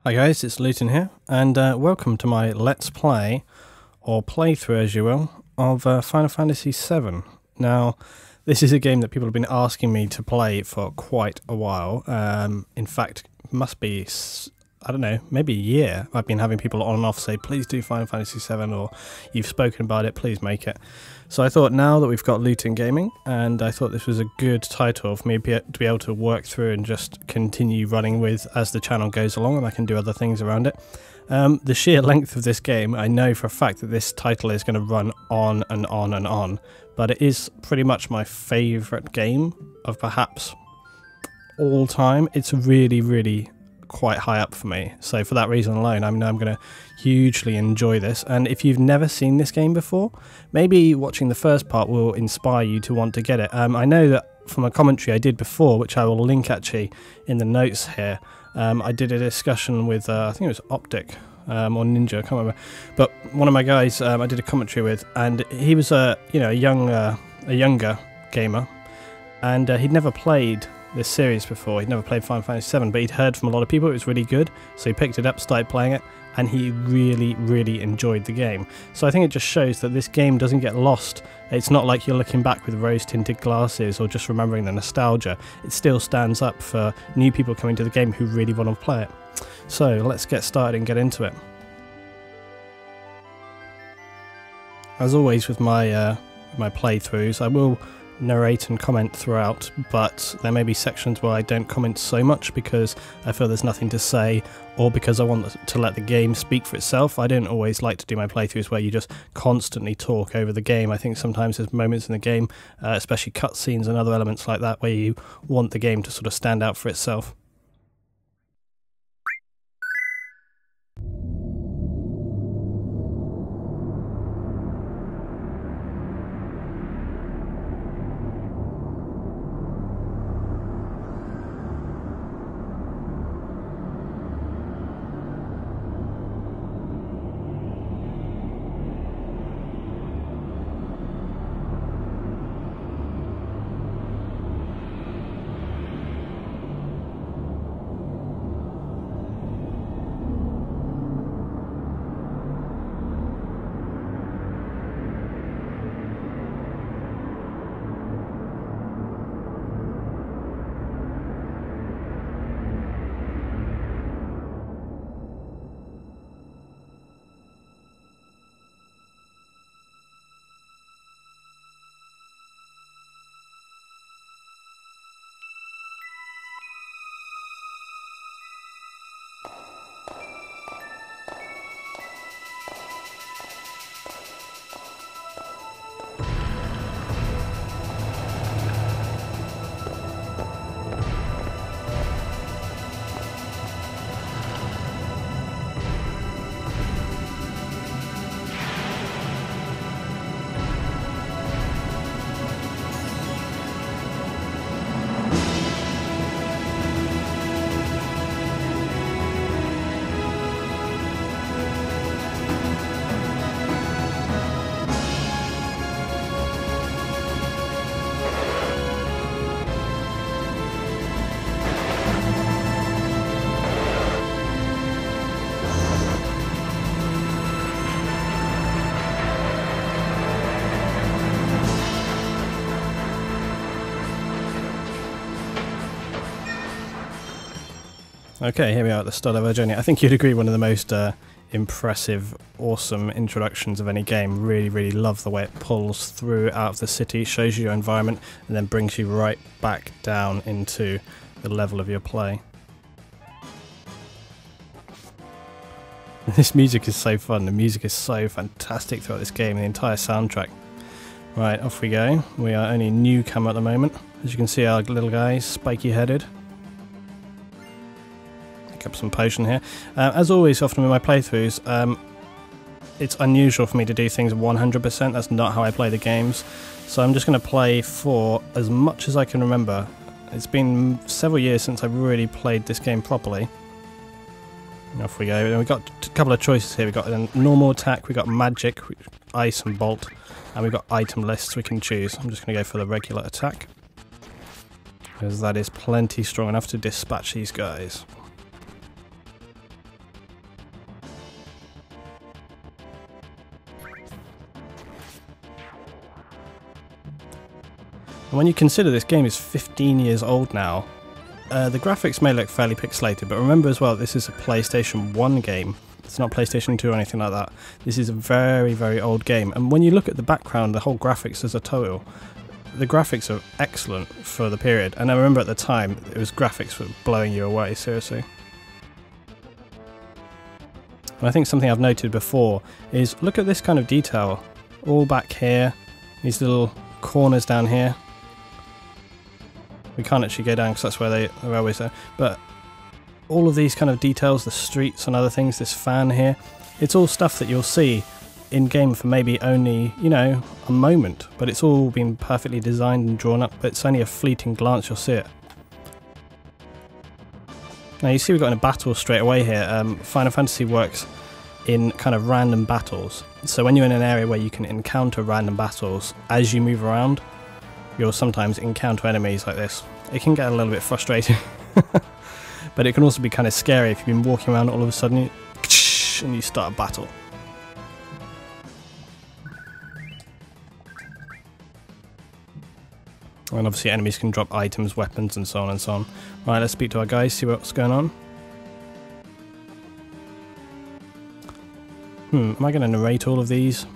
Hi guys, it's Luetin here, and welcome to my Let's Play, or playthrough as you will, of Final Fantasy VII. Now, this is a game that people have been asking me to play for quite a while. In fact, must be, I don't know, maybe a year. I've been having people on and off say, please do Final Fantasy VII, or you've spoken about it, please make it. So I thought now that we've got Luetingaming, and I thought this was a good title for me to be able to work through and just continue running with as the channel goes along, and I can do other things around it. The sheer length of this game, I know for a fact that this title is going to run on and on and on, but it is pretty much my favourite game of perhaps all time. It's really quite high up for me, so for that reason alone I know I'm going to hugely enjoy this. And if you've never seen this game before, maybe watching the first part will inspire you to want to get it. I know that from a commentary I did before, which I will link actually in the notes here, I did a discussion with I think it was Optic or Ninja, I can't remember, but one of my guys I did a commentary with, and he was a younger gamer, and he'd never played this series before. He'd never played Final Fantasy VII, but he'd heard from a lot of people it was really good, so he picked it up, started playing it, and he really enjoyed the game. So I think it just shows that this game doesn't get lost. It's not like you're looking back with rose-tinted glasses or just remembering the nostalgia. It still stands up for new people coming to the game who really want to play it. So let's get started and get into it. As always with my my playthroughs, I will narrate and comment throughout, but there may be sections where I don't comment so much because I feel there's nothing to say, or because I want to let the game speak for itself. I don't always like to do my playthroughs where you just constantly talk over the game. I think sometimes there's moments in the game, especially cutscenes and other elements like that, where you want the game to sort of stand out for itself. Okay, here we are at the start of our journey. I think you'd agree one of the most impressive, awesome introductions of any game. Really love the way it pulls through out of the city, shows you your environment, and then brings you right back down into the level of your play. This music is so fun. The music is so fantastic throughout this game, the entire soundtrack. Right, off we go. We are only newcomer at the moment. As you can see, our little guy, spiky headed. Up some potion here. As always, often with my playthroughs, it's unusual for me to do things 100%. That's not how I play the games. So I'm just going to play for as much as I can remember. It's been several years since I've really played this game properly. And off we go. And we've got a couple of choices here. We've got a normal attack, we've got magic, ice and bolt, and we've got item lists we can choose. I'm just going to go for the regular attack, because that is plenty strong enough to dispatch these guys. And when you consider this game is 15 years old now, the graphics may look fairly pixelated, but remember as well, this is a PlayStation 1 game. It's not PlayStation 2 or anything like that. This is a very, very old game. And when you look at the background, the whole graphics as a total, the graphics are excellent for the period. And I remember at the time, it was graphics were blowing you away, seriously. And I think something I've noted before is, look at this kind of detail. All back here, these little corners down here. We can't actually go down because that's where the railways are. But all of these kind of details, the streets and other things, this fan here, it's all stuff that you'll see in-game for maybe only, you know, a moment. But it's all been perfectly designed and drawn up. But it's only a fleeting glance you'll see it. Now you see we've got in a battle straight away here. Final Fantasy works in kind of random battles. So when you're in an area where you can encounter random battles, as you move around, you'll sometimes encounter enemies like this. It can get a little bit frustrating, but it can also be kind of scary if you've been walking around all of a sudden and you start a battle. And obviously enemies can drop items, weapons and so on and so on. Right, let's speak to our guys, see what's going on. Am I going to narrate all of these?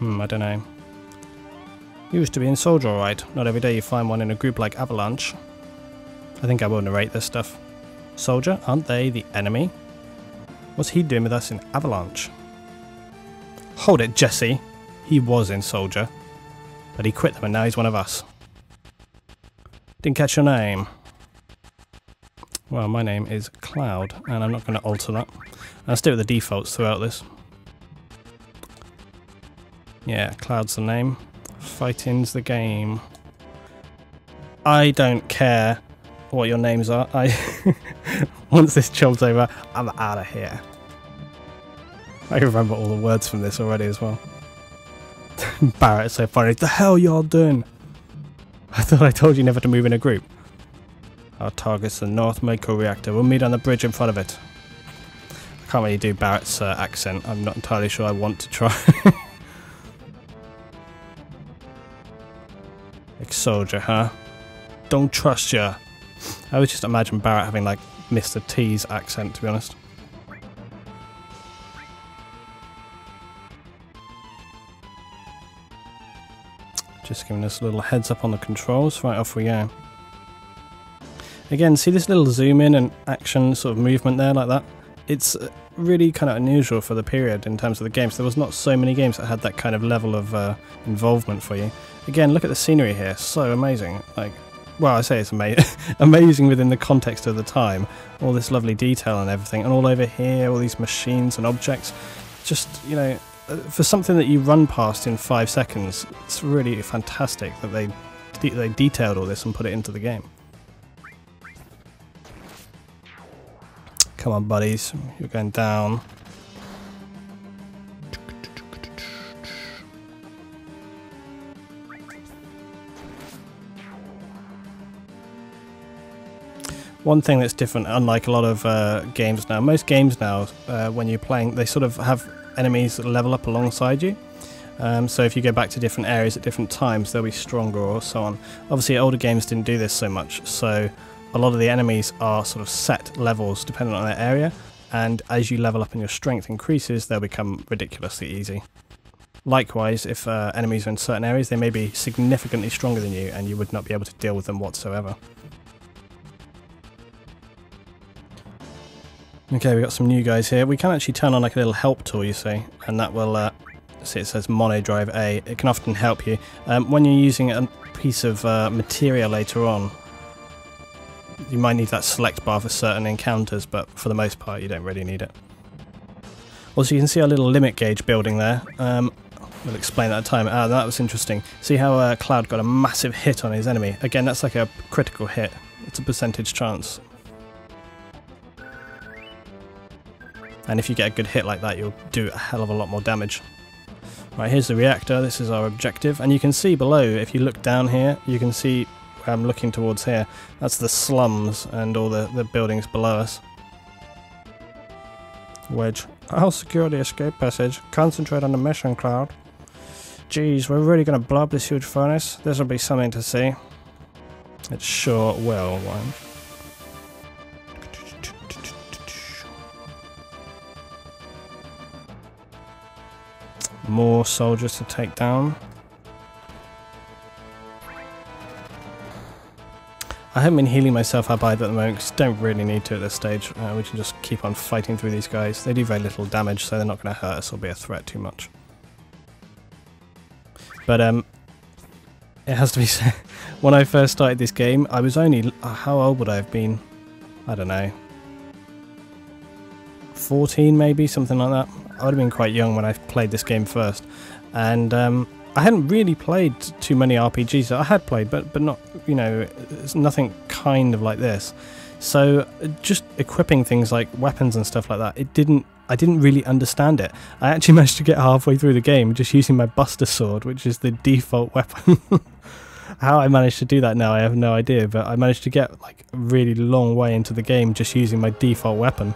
I don't know. Used to be in Soldier, alright. Not every day you find one in a group like Avalanche. I think I will narrate this stuff. Soldier, aren't they the enemy? What's he doing with us in Avalanche? Hold it, Jesse. He was in Soldier, but he quit them and now he's one of us. Didn't catch your name. Well, my name is Cloud, and I'm not going to alter that. I'll stay with the defaults throughout this. Yeah, Cloud's the name. Fighting's the game. I don't care what your names are. Once this job's over, I'm out of here. I remember all the words from this already as well. Barret's so funny. The hell y'all doing? I thought I told you never to move in a group. Our target's the North Mako reactor. We'll meet on the bridge in front of it. I can't really do Barret's accent. I'm not entirely sure I want to try. Ex-soldier, huh? Don't trust ya. I would just imagine Barret having like Mr. T's accent, to be honest. Just giving us a little heads up on the controls. Right, off we go. Again, see this little zoom in and action sort of movement there like that? It's really kind of unusual for the period in terms of the games. There was not so many games that had that kind of level of involvement for you. Again, look at the scenery here, so amazing. Like, well, I say it's amazing within the context of the time. All this lovely detail and everything, and all over here, all these machines and objects. Just, you know, for something that you run past in 5 seconds, it's really fantastic that they detailed all this and put it into the game. Come on, buddies, you're going down. One thing that's different, unlike a lot of games now, most games now, when you're playing, they sort of have enemies that level up alongside you. So if you go back to different areas at different times, they'll be stronger or so on. Obviously, older games didn't do this so much, so a lot of the enemies are sort of set levels depending on their area, and as you level up and your strength increases, they'll become ridiculously easy. Likewise, if enemies are in certain areas, they may be significantly stronger than you, and you would not be able to deal with them whatsoever. Okay, we've got some new guys here. We can actually turn on like a little help tool, you see, and that will, see it says Mono Drive A. It can often help you. When you're using a piece of materia later on, you might need that select bar for certain encounters, but for the most part you don't really need it. Also, you can see our little limit gauge building there. We'll explain that at a time. That was interesting. See how Cloud got a massive hit on his enemy? Again, that's like a critical hit. It's a percentage chance. And if you get a good hit like that, you'll do a hell of a lot more damage. Right, here's the reactor. This is our objective. And you can see below, if you look down here, you can see where I'm looking towards here. That's the slums and all the buildings below us. Wedge. I'll secure the escape passage. Concentrate on the mission, Cloud. Geez, we're really going to blow up this huge furnace? This will be something to see. It sure will. One. More soldiers to take down. I haven't been healing myself up either at the moment because don't really need to at this stage. We can just keep on fighting through these guys. They do very little damage, so they're not going to hurt us or be a threat too much. But it has to be said, when I first started this game, I was only, how old would I have been? I don't know. 14 maybe, something like that. I would have been quite young when I played this game first. And I hadn't really played too many RPGs. I had played, but not, you know, it's nothing kind of like this. So just equipping things like weapons and stuff like that, I didn't really understand it. I actually managed to get halfway through the game just using my Buster Sword, which is the default weapon. How I managed to do that now, I have no idea, but I managed to get like a really long way into the game just using my default weapon.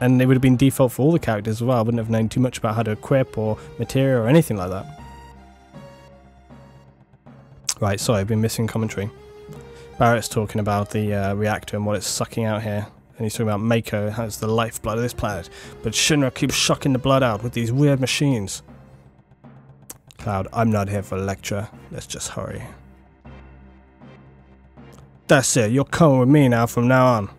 And it would have been default for all the characters as well. I wouldn't have known too much about how to equip or material or anything like that. Right, sorry, I've been missing commentary. Barret's talking about the reactor and what it's sucking out here. And he's talking about Mako has the lifeblood of this planet, but Shinra keeps sucking the blood out with these weird machines. Cloud, I'm not here for a lecture. Let's just hurry. That's it, you're coming with me now from now on.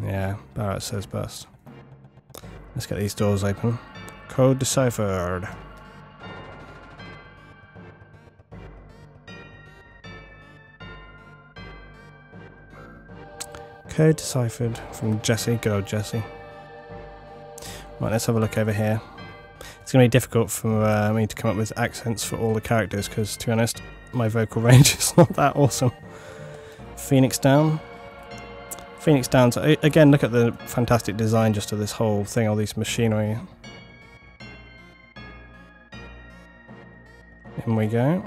Yeah, Barret says best. Let's get these doors open. Code deciphered. Code deciphered from Jesse. Good old Jesse. Right, let's have a look over here. It's going to be difficult for me to come up with accents for all the characters because, to be honest, my vocal range is not that awesome. Phoenix down. Phoenix down. So again, look at the fantastic design just of this whole thing, all these machinery. In we go.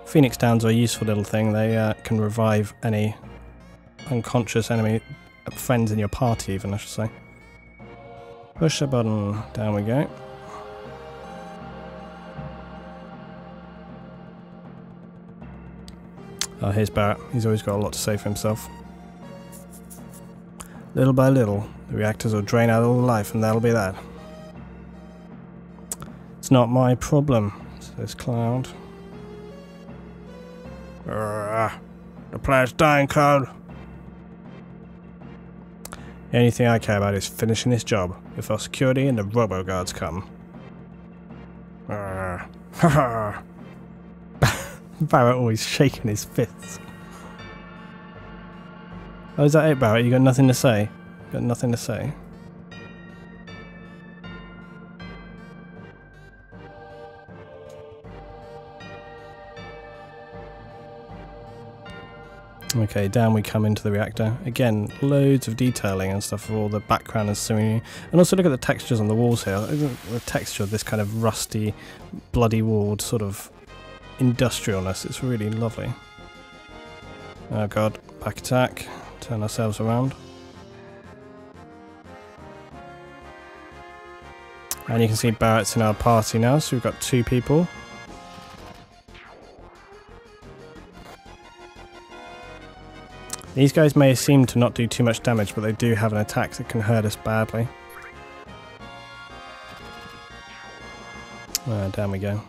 Phoenix Downs are a useful little thing. They can revive any unconscious enemy friends in your party even, I should say. Push a button. Down we go. Oh, here's Barret. He's always got a lot to say for himself. Little by little, the reactors will drain out all the life and that'll be that. It's not my problem, says Cloud. The planet's dying, Cloud. The only thing I care about is finishing this job before security and the robo-guards come. Barret always shaking his fists. Oh, is that it, Barret? You got nothing to say? Got nothing to say? Okay, down we come into the reactor. Again, loads of detailing and stuff for all the background and scenery. And also look at the textures on the walls here. The texture of this kind of rusty, bloody walled sort of industrialness. It's really lovely. Oh god, back attack. Turn ourselves around. And you can see Barret's in our party now, so we've got 2 people. These guys may seem to not do too much damage, but they do have an attack that can hurt us badly. Down we go.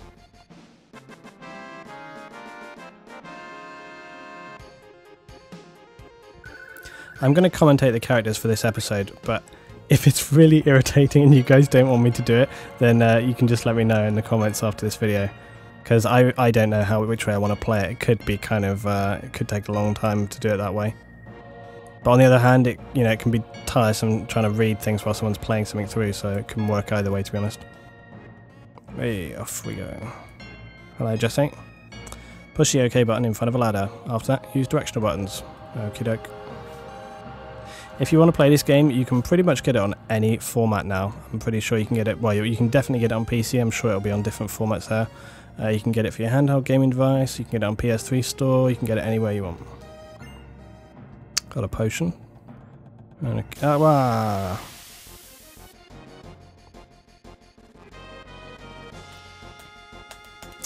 I'm going to commentate the characters for this episode, but if it's really irritating and you guys don't want me to do it, then you can just let me know in the comments after this video. Because I don't know which way I want to play it. It could be kind of, it could take a long time to do it that way. But on the other hand, it can be tiresome trying to read things while someone's playing something through, so it can work either way, to be honest. Hey, off we go. Hello, Jesse. Push the OK button in front of a ladder. After that, use directional buttons. Okie doke. If you want to play this game, you can pretty much get it on any format now. I'm pretty sure you can get it, well, you can definitely get it on PC. I'm sure it'll be on different formats there. You can get it for your handheld gaming device, you can get it on PS3 store, you can get it anywhere you want. Got a potion. Wow.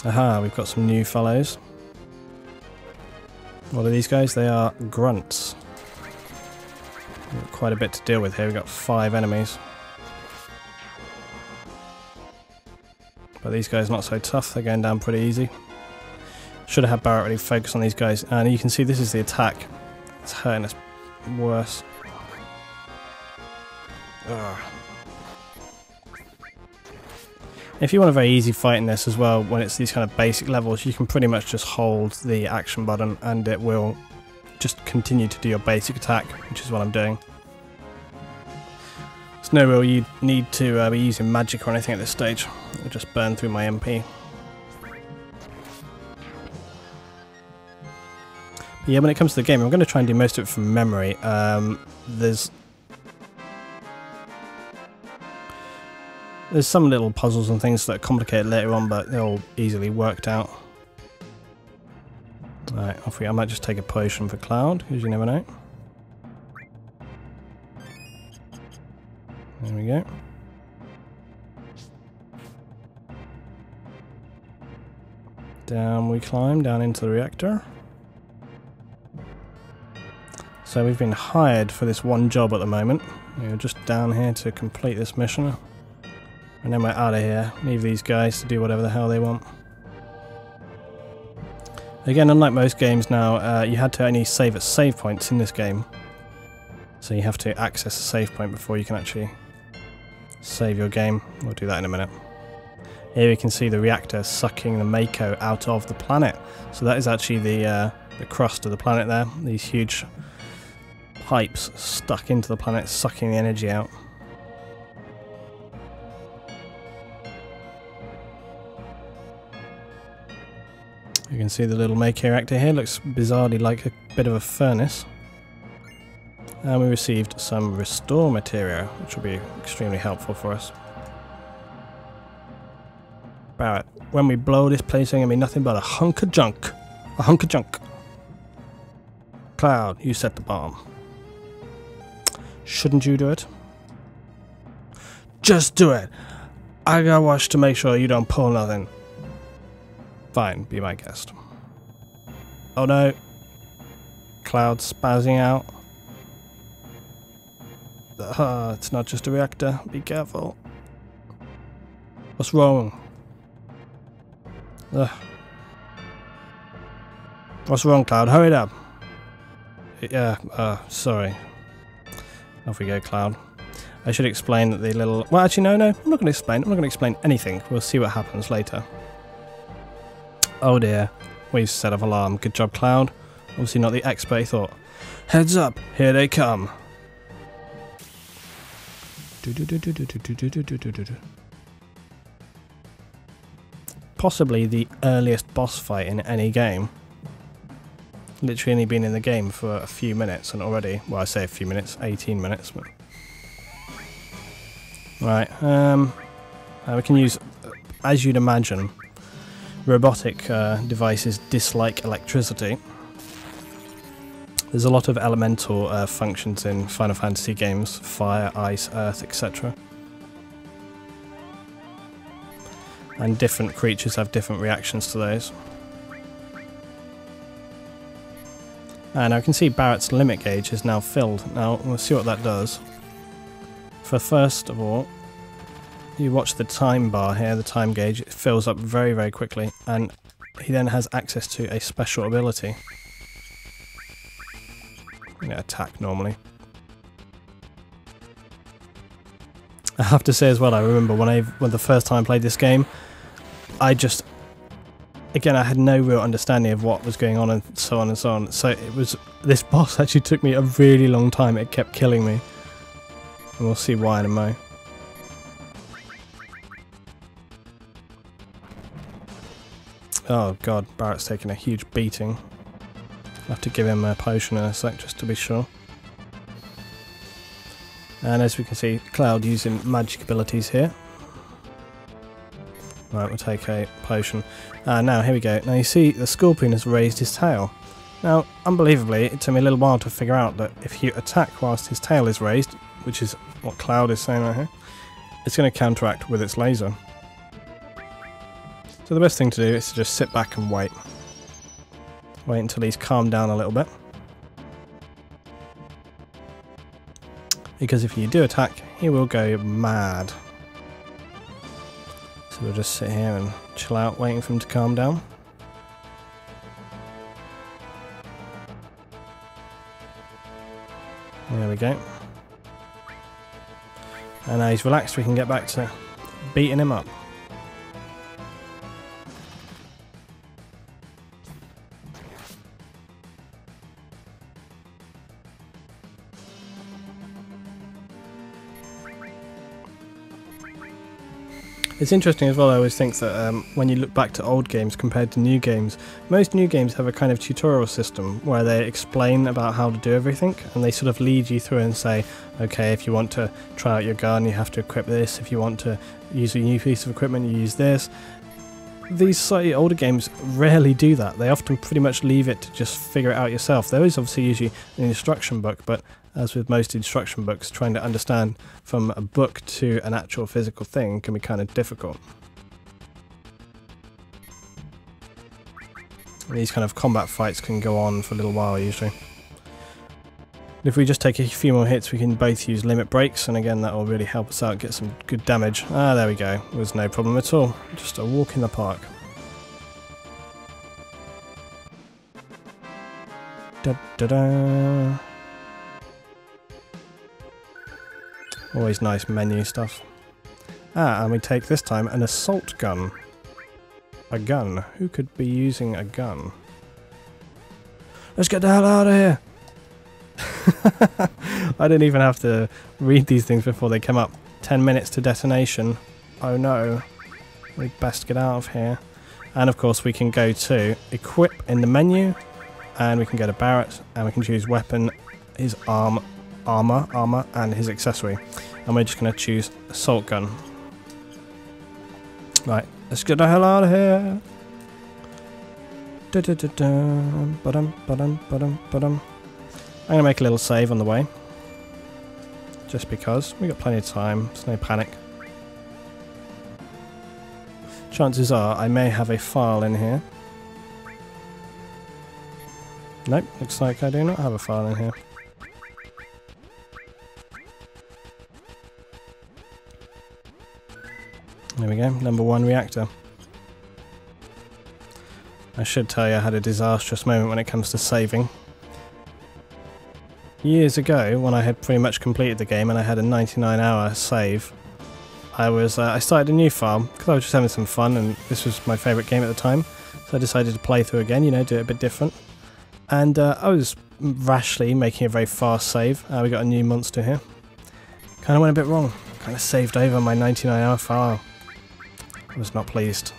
Aha, we've got some new fellows. What are these guys? They are grunts. We've got quite a bit to deal with here. We've got 5 enemies. But these guys are not so tough. They're going down pretty easy. Should have had Barret really focus on these guys. And you can see this is the attack. It's hurting us worse. Ugh. If you want a very easy fight in this as well, when it's these kind of basic levels, you can pretty much just hold the action button and it will just continue to do your basic attack, which is what I'm doing. There's no real need to be using magic or anything at this stage. It'll just burn through my MP. But yeah, when it comes to the game, I'm going to try and do most of it from memory. There's some little puzzles and things that are complicated later on, but they're all easily worked out. Alright, off we go. I might just take a potion for Cloud, because you never know. There we go. Down we climb, down into the reactor. So we've been hired for this one job at the moment. We're just down here to complete this mission. And then we're out of here. Leave these guys to do whatever the hell they want. Again, unlike most games now, you had to only save at save points in this game. So you have to access a save point before you can actually save your game. We'll do that in a minute. Here we can see the reactor sucking the Mako out of the planet. So that is actually the crust of the planet there. These huge pipes stuck into the planet, sucking the energy out. You can see the little Mako reactor here, looks bizarrely like a bit of a furnace. And we received some restore material, which will be extremely helpful for us. Barret, when we blow this place, ain't gonna be nothing but a hunk of junk. A hunk of junk. Cloud, you set the bomb. Shouldn't you do it? Just do it! I gotta watch to make sure you don't pull nothing. Fine, be my guest. Oh no. Cloud spazzing out. It's not just a reactor. Be careful. What's wrong? What's wrong, Cloud? Hurry it up. Yeah, sorry. Off we go, Cloud. I should explain that the little... Well, actually, no. I'm not going to explain. I'm not going to explain anything. We'll see what happens later. Oh dear. We've set off alarm. Good job, Cloud. Obviously not the expert he thought. Heads up. Here they come. Possibly the earliest boss fight in any game. Literally only been in the game for a few minutes and already, well, I say a few minutes, 18 minutes. But... Right, we can use, as you'd imagine, robotic devices dislike electricity. There's a lot of elemental functions in Final Fantasy games, fire, ice, earth, etc. And different creatures have different reactions to those. And I can see Barret's limit gauge is now filled. Now, we'll see what that does. First of all, you watch the time bar here, the time gauge, it fills up very, very quickly, and he then has access to a special ability. I'm going to attack normally. I have to say as well, I remember when the first time I played this game, again, I had no real understanding of what was going on and so on and so on. So this boss actually took me a really long time. It kept killing me. And we'll see why in a mo. Oh god, Barret's taking a huge beating. I'll have to give him a potion in a sec just to be sure. And as we can see, Cloud using magic abilities here. Right, we'll take a potion. Now, here we go. Now you see the Scorpion has raised his tail. Now, unbelievably, it took me a little while to figure out that if you attack whilst his tail is raised, which is what Cloud is saying right here, it's going to counteract with its laser. So the best thing to do is to just sit back and wait. Wait until he's calmed down a little bit. Because if you do attack, he will go mad. So we'll just sit here and chill out, waiting for him to calm down. There we go. And now he's relaxed, we can get back to beating him up. It's interesting as well, I always think that when you look back to old games compared to new games, most new games have a kind of tutorial system where they explain about how to do everything, and they sort of lead you through and say, okay, if you want to try out your gun, you have to equip this, if you want to use a new piece of equipment, you use this. These slightly older games rarely do that. They often pretty much leave it to just figure it out yourself. There is obviously usually an instruction book, but as with most instruction books, trying to understand from a book to an actual physical thing can be kind of difficult. These kind of combat fights can go on for a little while usually. If we just take a few more hits, we can both use limit breaks, and again that will really help us out, get some good damage. Ah, there we go. It was no problem at all. Just a walk in the park. Da da da. Always nice menu stuff. Ah, and we take this time an assault gun. A gun. Who could be using a gun? Let's get the hell out of here! I didn't even have to read these things before they come up. 10 minutes to detonation. Oh no. We best get out of here. And of course we can go to equip in the menu, and we can go to Barret, and we can choose weapon, his armor, and his accessory. And we're just going to choose assault gun. Right, let's get the hell out of here. I'm going to make a little save on the way. Just because. We've got plenty of time. There's no panic. Chances are I may have a file in here. Nope, looks like I do not have a file in here. There we go, number 1 reactor. I should tell you I had a disastrous moment when it comes to saving. Years ago, when I had pretty much completed the game and I had a 99-hour save, I started a new file because I was just having some fun, and this was my favourite game at the time, so I decided to play through again, you know, do it a bit different. And I was rashly making a very fast save. We got a new monster here. Kind of went a bit wrong. Kind of saved over my 99-hour file. I was not pleased.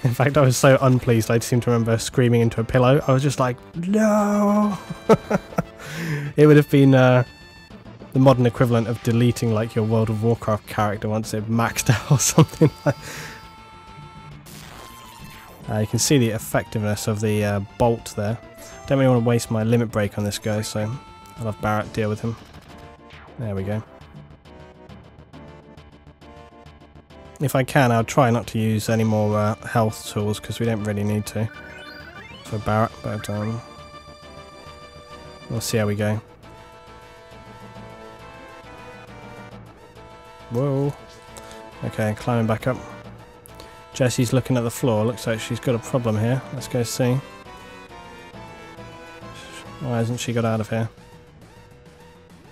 In fact, I was so unpleased I seem to remember screaming into a pillow. I was just like, no! It would have been the modern equivalent of deleting like your World of Warcraft character once it maxed out or something like that. You can see the effectiveness of the bolt there. Don't really want to waste my limit break on this guy, so I'll have Barret deal with him. There we go. If I can, I'll try not to use any more health tools because we don't really need to for Barret, but we'll see how we go. Whoa. Okay, climbing back up. Jessie's looking at the floor. Looks like she's got a problem here. Let's go see. Why hasn't she got out of here?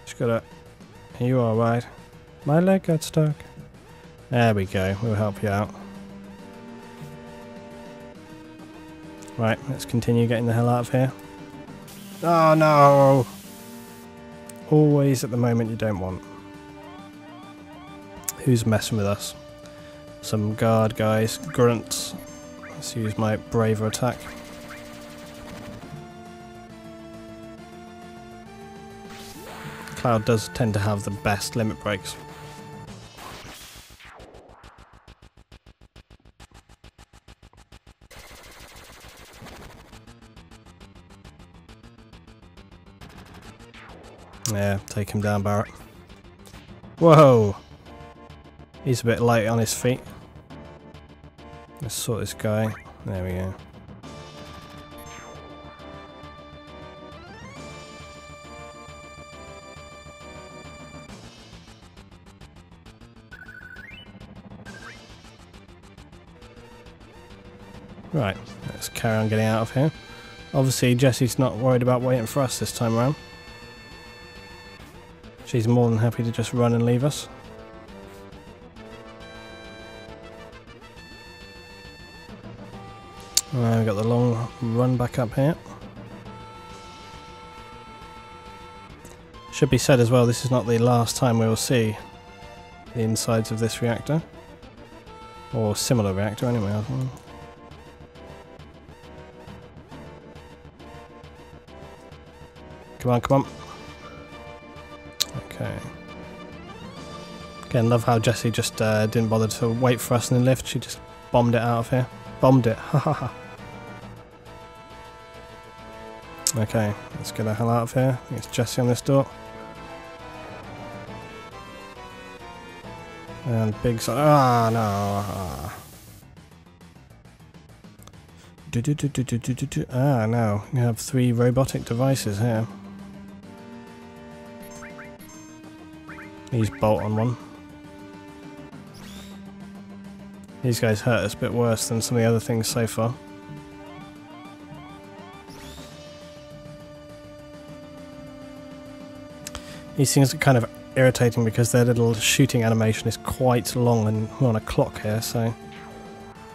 She's got a... Are you alright? My leg got stuck. There we go. We'll help you out. Right, let's continue getting the hell out of here. Oh no! Always at the moment you don't want. Who's messing with us? Some guard guys, grunts. Let's use my braver attack. Cloud does tend to have the best limit breaks. Yeah, take him down, Barret. Whoa! He's a bit light on his feet. Let's sort this guy. There we go. Right, let's carry on getting out of here. Obviously, Jessie's not worried about waiting for us this time around. She's more than happy to just run and leave us. We've got the long run back up here. Should be said as well, this is not the last time we will see the insides of this reactor. Or similar reactor anyway, I think. Come on, come on. Okay. Again, love how Jessie just didn't bother to wait for us in the lift. She just bombed it out of here. Bombed it. Ha ha ha. Okay, let's get the hell out of here. I think it's Jessie on this door. And big side. Ah, no. Ah, no. You have 3 robotic devices here. He's bolt on one. These guys hurt us a bit worse than some of the other things so far. These things are kind of irritating because their little shooting animation is quite long and we're on a clock here, so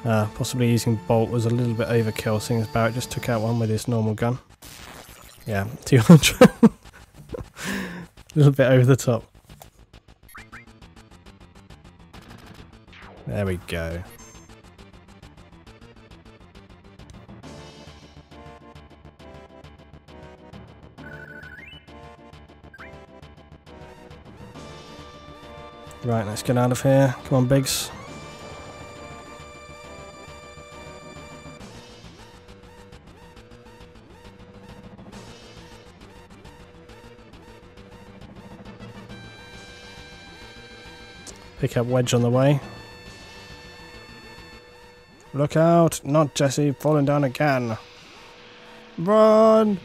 possibly using bolt was a little bit overkill, seeing as Barret just took out one with his normal gun. Yeah, 200. A little bit over the top. There we go. Right, let's get out of here. Come on, Biggs. Pick up Wedge on the way. Look out! Not Jessie, falling down again. Run!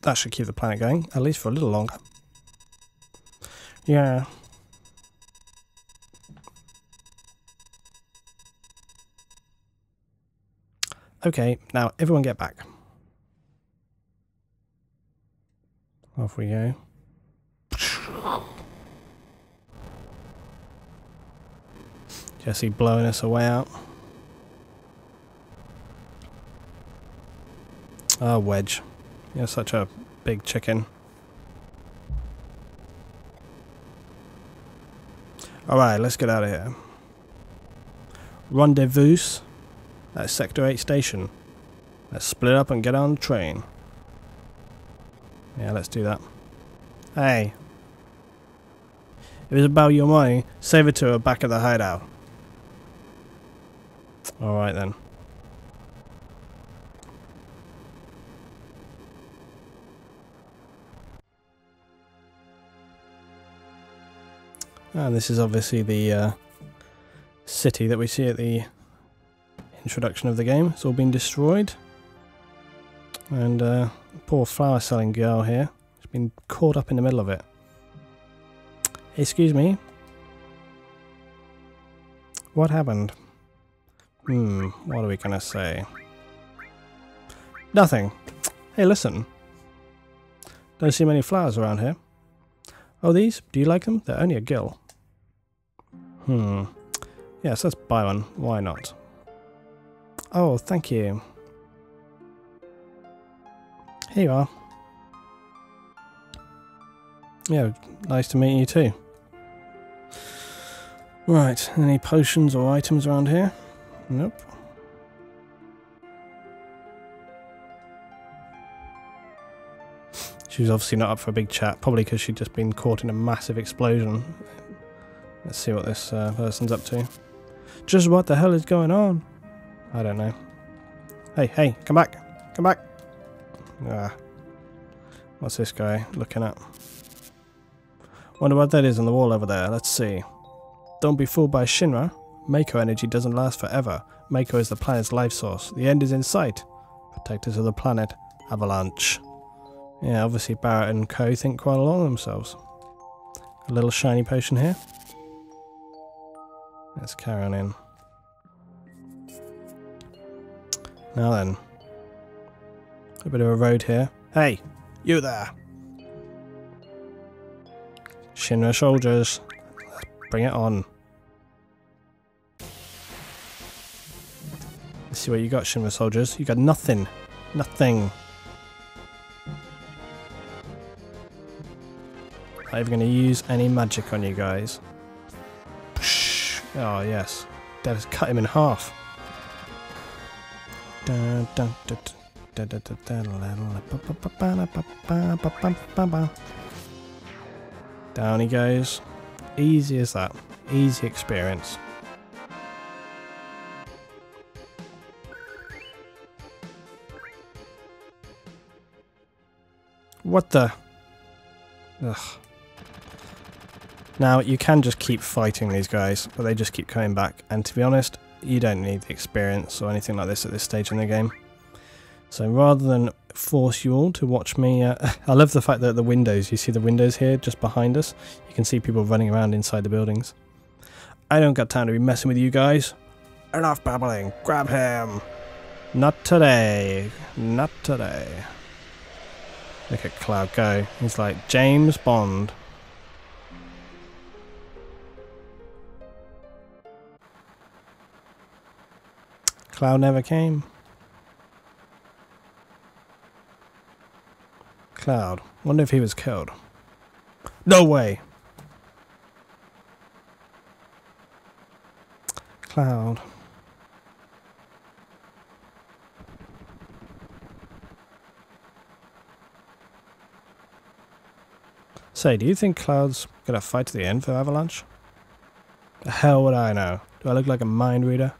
That should keep the planet going, at least for a little longer. Yeah. Okay, now everyone get back. Off we go. Jessie blowing us away out. Ah, Wedge. You're such a big chicken. Alright, let's get out of here. Rendezvous at Sector 8 station. Let's split up and get on the train. Yeah, let's do that. Hey. If it's about your money, save it to her back at the hideout. Alright then. And this is obviously the city that we see at the introduction of the game. It's all been destroyed. And poor flower selling girl here has been caught up in the middle of it. Excuse me? What happened? What are we gonna say? Nothing. Hey, listen. Don't see many flowers around here. Oh, these? Do you like them? They're only a gill. Yes, let's buy one. Why not? Oh, thank you. Here you are. Yeah, nice to meet you too. Right, any potions or items around here? Nope. She's obviously not up for a big chat, probably because she'd just been caught in a massive explosion. Let's see what this person's up to. Just what the hell is going on? I don't know. Hey, hey, come back. Come back. Ah. What's this guy looking at? Wonder what that is on the wall over there. Let's see. Don't be fooled by Shinra. Mako energy doesn't last forever. Mako is the planet's life source. The end is in sight. Protectors of the planet. Avalanche. Yeah, obviously Barret and co think quite a lot of themselves. A little shiny potion here. Let's carry on in. Now then. A bit of a road here. Hey! You there! Shinra soldiers. Let's bring it on. Let's see what you got, Shinra soldiers. You got nothing. Nothing. Not even going to use any magic on you guys. Oh yes. That has cut him in half. Down he goes. Easy as that. Easy experience. What the? Ugh. Now, you can just keep fighting these guys, but they just keep coming back. And to be honest, you don't need the experience or anything like this at this stage in the game. So rather than force you all to watch me... I love the fact that the windows, you see the windows here just behind us? You can see people running around inside the buildings. I don't got time to be messing with you guys. Enough babbling. Grab him. Not today. Not today. Look at Cloud go. He's like James Bond. Cloud never came. Cloud. Wonder if he was killed. No way! Cloud. Say, do you think Cloud's gonna fight to the end for Avalanche? The hell would I know? Do I look like a mind reader?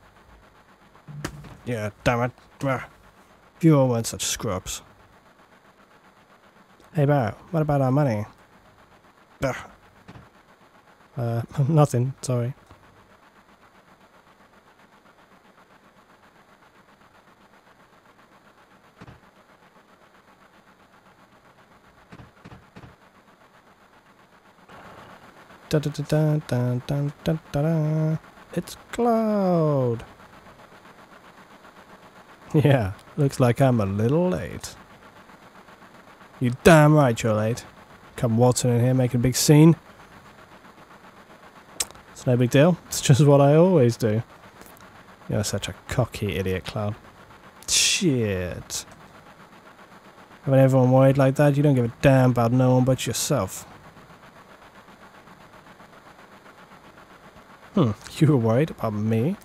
Yeah, damn it. If you all weren't such scrubs. Hey Barret, what about our money? Nothing, sorry. Da da da da da da da da. It's Cloud. Yeah, looks like I'm a little late. You damn right you're late. Come waltzing in here making a big scene. It's no big deal. It's just what I always do. You're such a cocky idiot, Cloud. Shit. Having everyone worried like that, you don't give a damn about no one but yourself. You were worried about me?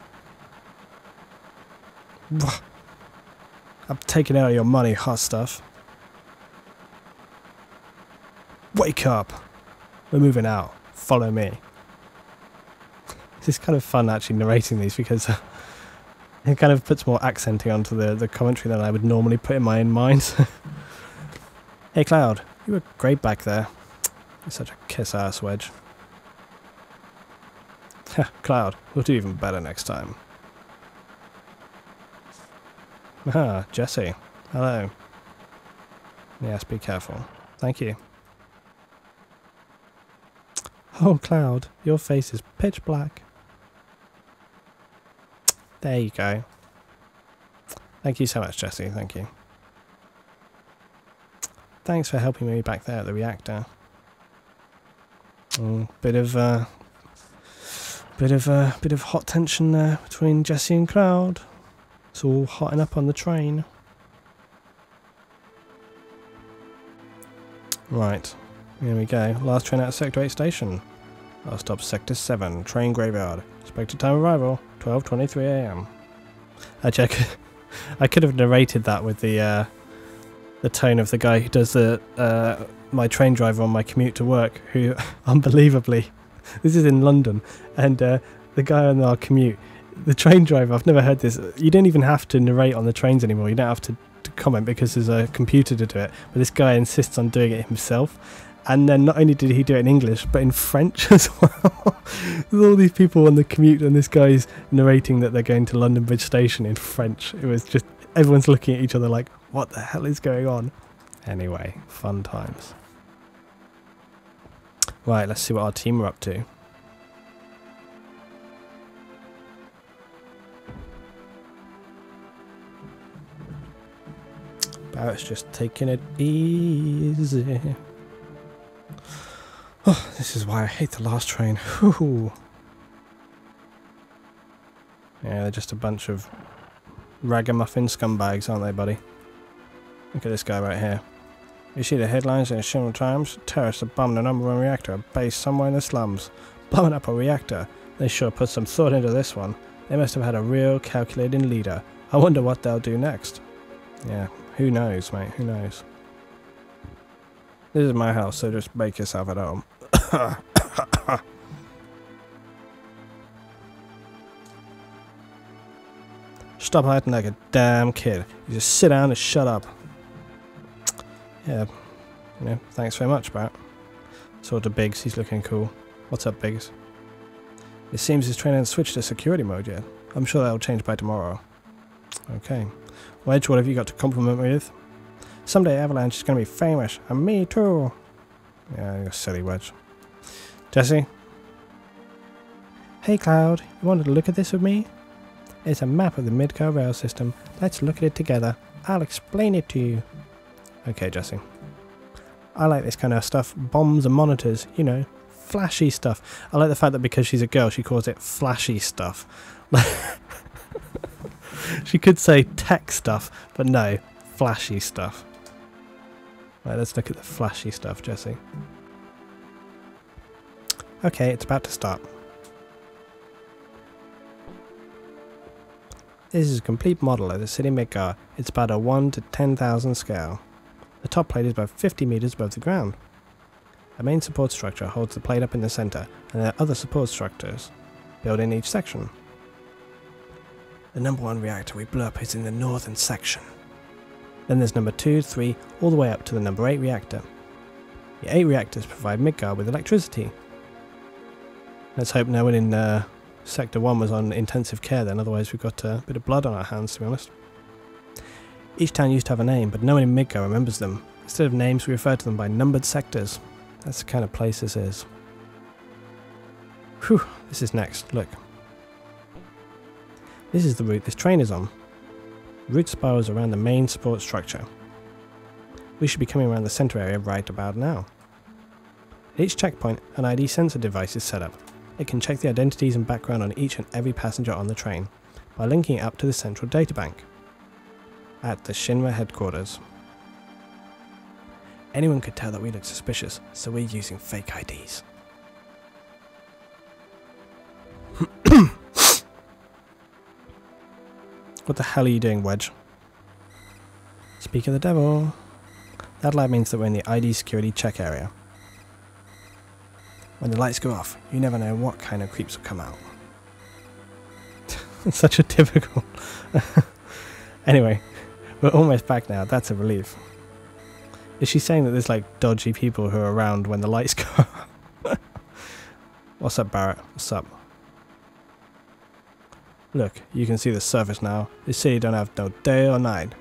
I'm taking out your money, hot stuff. Wake up! We're moving out. Follow me. It's kind of fun actually narrating these because it kind of puts more accenting onto the commentary than I would normally put in my own mind. Hey Cloud, you were great back there. You're such a kiss-ass wedge. Cloud, we'll do even better next time. Ah, Jesse. Hello. Yes, be careful. Thank you. Oh, Cloud, your face is pitch black. There you go. Thank you so much, Jesse. Thank you. Thanks for helping me back there at the reactor. Bit of hot tension there between Jesse and Cloud. It's all hotting up on the train. Right, here we go. Last train out of Sector 8 station. Last stop Sector 7, train graveyard. Expected time of arrival, 12:23 AM. Actually, I could have narrated that with the the tone of the guy who does the my train driver on my commute to work, who unbelievably, this is in London, and the guy on our commute, the train driver, I've never heard this, you don't even have to narrate on the trains anymore, you don't have to comment because there's a computer to do it, but this guy insists on doing it himself. And then not only did he do it in English, but in French as well. There's all these people on the commute and this guy's narrating that they're going to London Bridge Station in French. It was just, everyone's looking at each other like, what the hell is going on? Anyway, fun times. Right, let's see what our team are up to. Barret's just taking it easy. Oh, this is why I hate the last train. Whew. Yeah, they're just a bunch of ragamuffin scumbags, aren't they, buddy? Look at this guy right here. You see the headlines in the Channel Times? Terrorists are bombing the #1 reactor base somewhere in the slums. Bombing up a reactor. They sure put some thought into this one. They must have had a real calculating leader. I wonder what they'll do next. Yeah, who knows, mate? Who knows? This is my house, so just make yourself at home. Stop acting like a damn kid. You just sit down and shut up. Yeah, you know, thanks very much, Barret. Sort of Biggs, he's looking cool. What's up, Biggs? It seems his train hasn't switched to security mode yet. I'm sure that'll change by tomorrow. Okay. Wedge, what have you got to compliment me with? Someday Avalanche is going to be famous, and me too. Yeah, you're silly, Wedge. Jesse? Hey, Cloud, you wanted to look at this with me? It's a map of the Midcar rail system. Let's look at it together. I'll explain it to you. Okay, Jesse. I like this kind of stuff. Bombs and monitors, you know, flashy stuff. I like the fact that because she's a girl, she calls it flashy stuff. She could say tech stuff, but no, flashy stuff. Right, let's look at the flashy stuff, Jesse. Okay, it's about to start. This is a complete model of the city Midgar. It's about a 1 to 10,000 scale. The top plate is about 50 meters above the ground. A main support structure holds the plate up in the center, and there are other support structures built in each section. The #1 reactor we blew up is in the northern section. Then there's number 2, 3, all the way up to the number 8 reactor. The 8 reactors provide Midgar with electricity. Let's hope no one in Sector 1 was on intensive care then, otherwise we've got a bit of blood on our hands, to be honest. Each town used to have a name, but no one in Midgar remembers them. Instead of names, we refer to them by numbered sectors. That's the kind of place this is. Whew, this is next, look. This is the route this train is on. The route spirals around the main support structure. We should be coming around the center area right about now. At each checkpoint, an ID sensor device is set up. It can check the identities and background on each and every passenger on the train by linking it up to the central databank at the Shinra headquarters. Anyone could tell that we look suspicious, so we're using fake IDs. What the hell are you doing, Wedge? Speak of the devil. That light means that we're in the ID security check area. When the lights go off, you never know what kind of creeps will come out. It's such a typical... Anyway, we're almost back now. That's a relief. Is she saying that there's like dodgy people who are around when the lights go off? What's up, Barret? What's up? Look, you can see the surface now. This city don't have no day or night.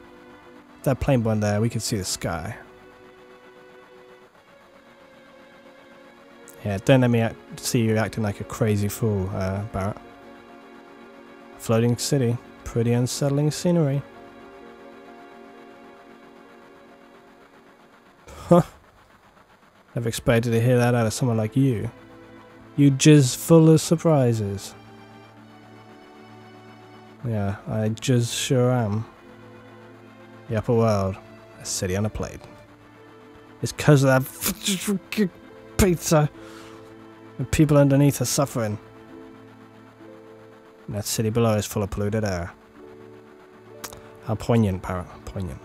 That plane one there, we can see the sky. Yeah, don't let me see you acting like a crazy fool, Barret. Floating city, pretty unsettling scenery. Huh. Never expected to hear that out of someone like you. You jizz full of surprises. Yeah, I just sure am. The upper world, a city on a plate. It's cause of that pizza. The people underneath are suffering. And that city below is full of polluted air. How poignant, Barret, poignant.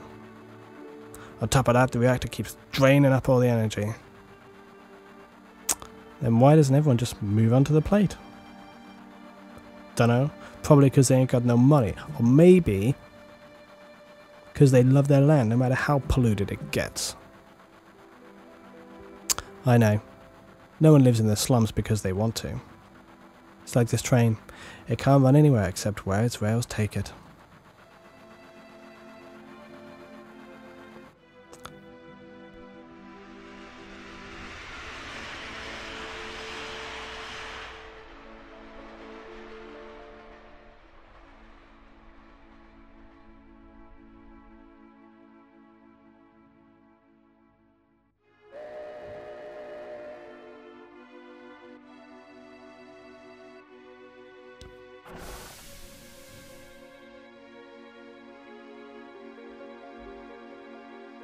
On top of that, the reactor keeps draining up all the energy. Then why doesn't everyone just move onto the plate? Dunno. Probably because they ain't got no money. Or maybe because they love their land no matter how polluted it gets. I know. No one lives in the slums because they want to. It's like this train. It can't run anywhere except where its rails take it.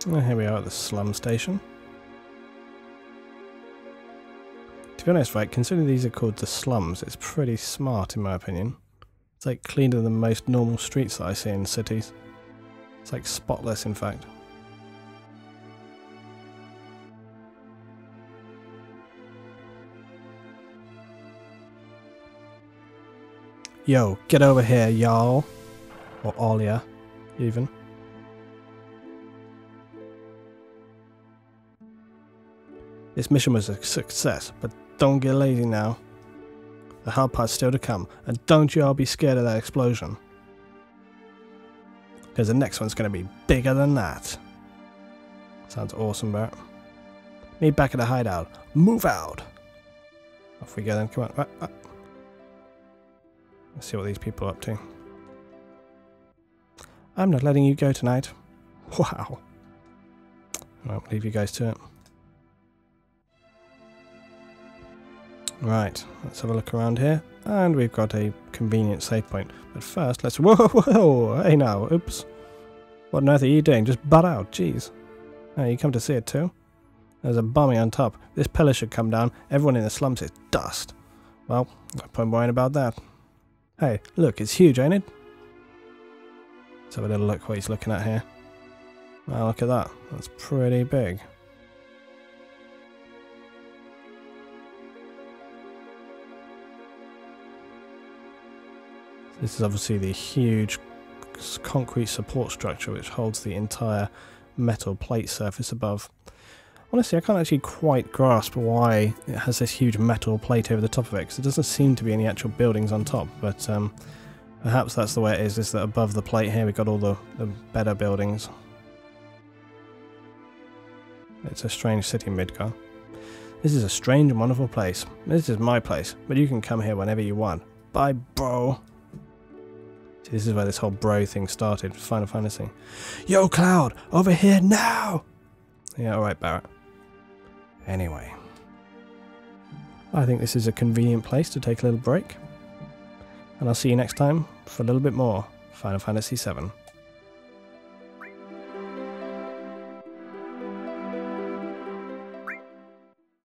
Well, here we are at the slum station. To be honest, right, considering these are called the slums, it's pretty smart in my opinion. It's like cleaner than most normal streets that I see in cities. It's like spotless, in fact. Yo, get over here, y'all. Or all ya, even. This mission was a success, but don't get lazy now. The hard part's still to come, and don't you all be scared of that explosion. Because the next one's going to be bigger than that. Sounds awesome, Barret. Meet back at the hideout. Move out! Off we go then, come on. Let's see what these people are up to. I'm not letting you go tonight. Wow. I won't leave you guys to it. Right, let's have a look around here. And we've got a convenient save point. But first, let's... Whoa! Hey now, oops. What on earth are you doing? Just butt out, jeez. Oh, you come to see it too? There's a bombing on top. This pillar should come down. Everyone in the slums is dust. Well, no point worrying about that. Hey, look, it's huge, ain't it? Let's have a little look what he's looking at here. Wow, look at that. That's pretty big. This is obviously the huge concrete support structure which holds the entire metal plate surface above. Honestly, I can't actually quite grasp why it has this huge metal plate over the top of it, because there doesn't seem to be any actual buildings on top, but perhaps that's the way it is that above the plate here we've got all the better buildings. It's a strange city, Midgar. This is a strange and wonderful place. This is my place, but you can come here whenever you want. Bye, bro. See, this is where this whole bro thing started, Final Fantasy. Yo, Cloud, over here now! Yeah, alright, Barret. Anyway. I think this is a convenient place to take a little break. And I'll see you next time for a little bit more Final Fantasy VII.